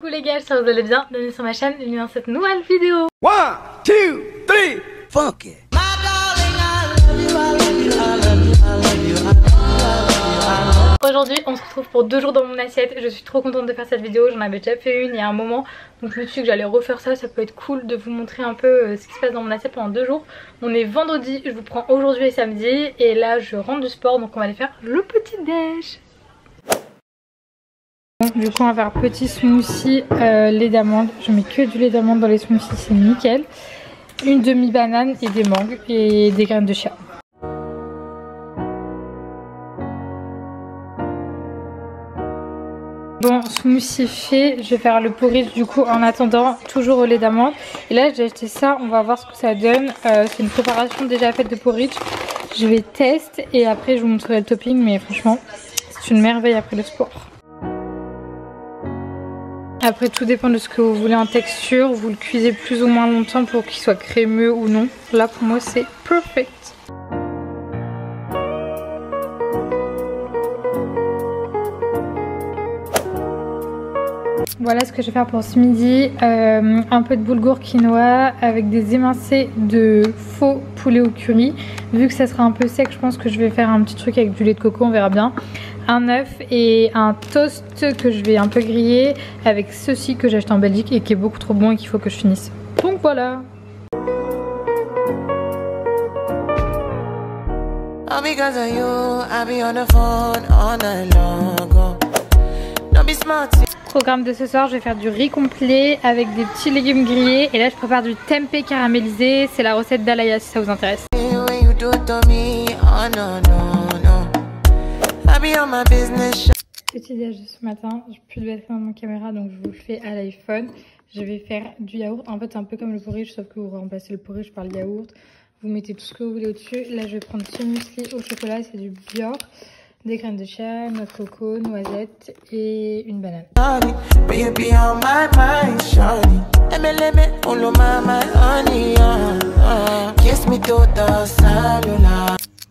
Coucou les gars, j'espère que vous allez bien, bienvenue sur ma chaîne, bienvenue dans cette nouvelle vidéo. 1, 2, 3, funk it. Aujourd'hui on se retrouve pour 2 jours dans mon assiette, je suis trop contente de faire cette vidéo, j'en avais déjà fait une il y a un moment. Donc je me suis dit que j'allais refaire ça, ça peut être cool de vous montrer un peu ce qui se passe dans mon assiette pendant 2 jours. On est vendredi, je vous prends aujourd'hui et samedi et là je rentre du sport donc on va aller faire le petit déj. Du coup on va faire petit smoothie lait d'amande, je mets que du lait d'amande dans les smoothies, c'est nickel. Une demi-banane et des mangues et des graines de chia. Bon, smoothie fait, je vais faire le porridge du coup en attendant, toujours au lait d'amande. Et là j'ai acheté ça, on va voir ce que ça donne. C'est une préparation déjà faite de porridge. Je vais tester et après je vous montrerai le topping, mais franchement c'est une merveille après le sport. Après tout dépend de ce que vous voulez en texture, vous le cuisez plus ou moins longtemps pour qu'il soit crémeux ou non. Là pour moi c'est perfect. Voilà ce que je vais faire pour ce midi, un peu de boulgour quinoa avec des émincés de faux poulet au curry. Vu que ça sera un peu sec, je pense que je vais faire un petit truc avec du lait de coco, on verra bien. Un œuf et un toast que je vais un peu griller avec ceci que j'ai acheté en Belgique et qui est beaucoup trop bon et qu'il faut que je finisse. Donc voilà. Programme de ce soir, je vais faire du riz complet avec des petits légumes grillés et là je prépare du tempeh caramélisé, c'est la recette d'Alaya si ça vous intéresse. Petit déj de ce matin, j'ai plus de batterie dans mon caméra donc je vous le fais à l'iPhone. Je vais faire du yaourt, en fait c'est un peu comme le porridge sauf que vous remplacez le porridge par le yaourt. Vous mettez tout ce que vous voulez au-dessus. Là je vais prendre ce muesli au chocolat, c'est du Bjork. Des graines de chia, noix de coco, noisettes et une banane.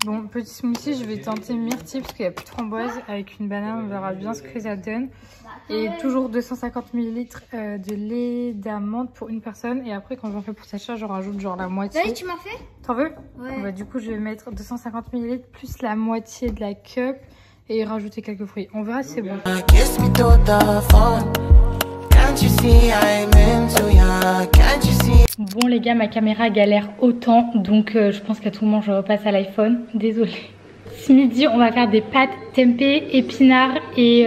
Bon, petit smoothie, je vais tenter myrtille parce qu'il n'y a plus de framboise avec une banane, on verra bien ce que ça donne. Et toujours 250 ml de lait d'amande pour une personne. Et après, quand j'en fais pour Sacha, j'en rajoute genre la moitié. Oui, tu m'en fais? T'en veux? Ouais. Bah, du coup, je vais mettre 250 ml plus la moitié de la cup et rajouter quelques fruits. On verra si c'est bon. Bon les gars, ma caméra galère autant, donc je pense qu'à tout moment je repasse à l'iPhone. Désolée. Ce midi, on va faire des pâtes tempeh, épinards et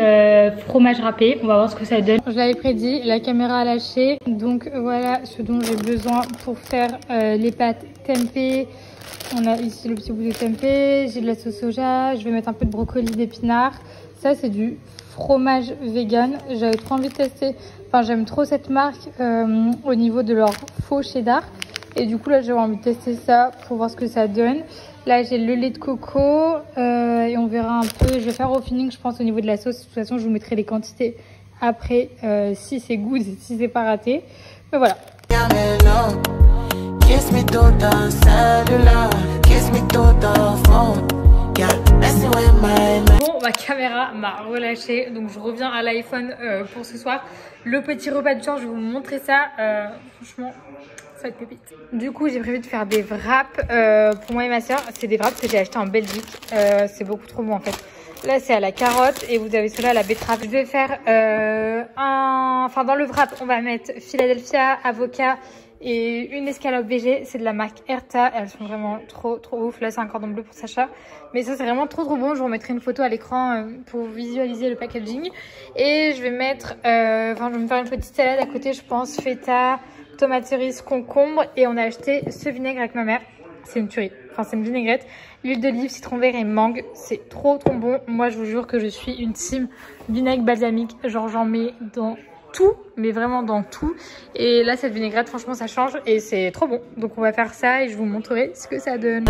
fromage râpé. On va voir ce que ça donne. Je l'avais prédit, la caméra a lâché. Donc voilà ce dont j'ai besoin pour faire les pâtes tempeh. On a ici le petit bout de tempeh, j'ai de la sauce soja, je vais mettre un peu de brocoli, d'épinards. Ça c'est du fromage vegan. J'avais trop envie de tester, enfin j'aime trop cette marque au niveau de leur faux cheddar. Et du coup là j'avais envie de tester ça pour voir ce que ça donne. Là j'ai le lait de coco et on verra un peu. Je vais faire au feeling je pense au niveau de la sauce. De toute façon je vous mettrai les quantités après si c'est good et si c'est pas raté. Mais voilà. Bon, ma caméra m'a relâché, donc je reviens à l'iPhone pour ce soir. Le petit repas du soir, je vais vous montrer ça. Franchement, ça va être pépite. Du coup, j'ai prévu de faire des wraps pour moi et ma soeur. C'est des wraps que j'ai acheté en Belgique. C'est beaucoup trop bon en fait. Là, c'est à la carotte et vous avez cela à la betterave. Je vais faire enfin dans le wrap, on va mettre Philadelphia, avocat et une escalope végé. C'est de la marque Erta. Elles sont vraiment trop ouf. Là, c'est un cordon bleu pour Sacha. Mais ça, c'est vraiment trop bon. Je vous remettrai une photo à l'écran pour visualiser le packaging. Et je vais mettre, je vais me faire une petite salade à côté, je pense. Feta, tomates cerises, concombre. Et on a acheté ce vinaigre avec ma mère. C'est une tuerie. Enfin, c'est une vinaigrette. L'huile d'olive, citron vert et mangue. C'est trop bon. Moi, je vous jure que je suis une team vinaigre balsamique. Genre, j'en mets dans tout, mais vraiment dans tout. Et là, cette vinaigrette, franchement, ça change et c'est trop bon. Donc, on va faire ça et je vous montrerai ce que ça donne.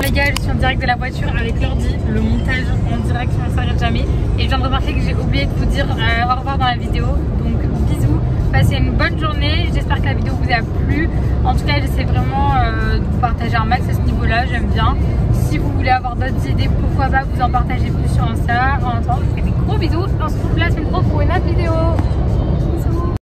Les gars, je suis en direct de la voiture avec l'ordi. Le montage en direct, ça ne s'arrête jamais. Et je viens de remarquer que j'ai oublié de vous dire au revoir dans la vidéo. Donc, bisous. Passez une bonne journée. J'espère que la vidéo vous a plu. En tout cas, j'essaie vraiment de vous partager un max à ce niveau-là. J'aime bien. Si vous voulez avoir d'autres idées, pourquoi pas vous en partager plus sur Insta. En attendant, je vous fais des gros bisous. On se retrouve la semaine prochaine pour une autre vidéo.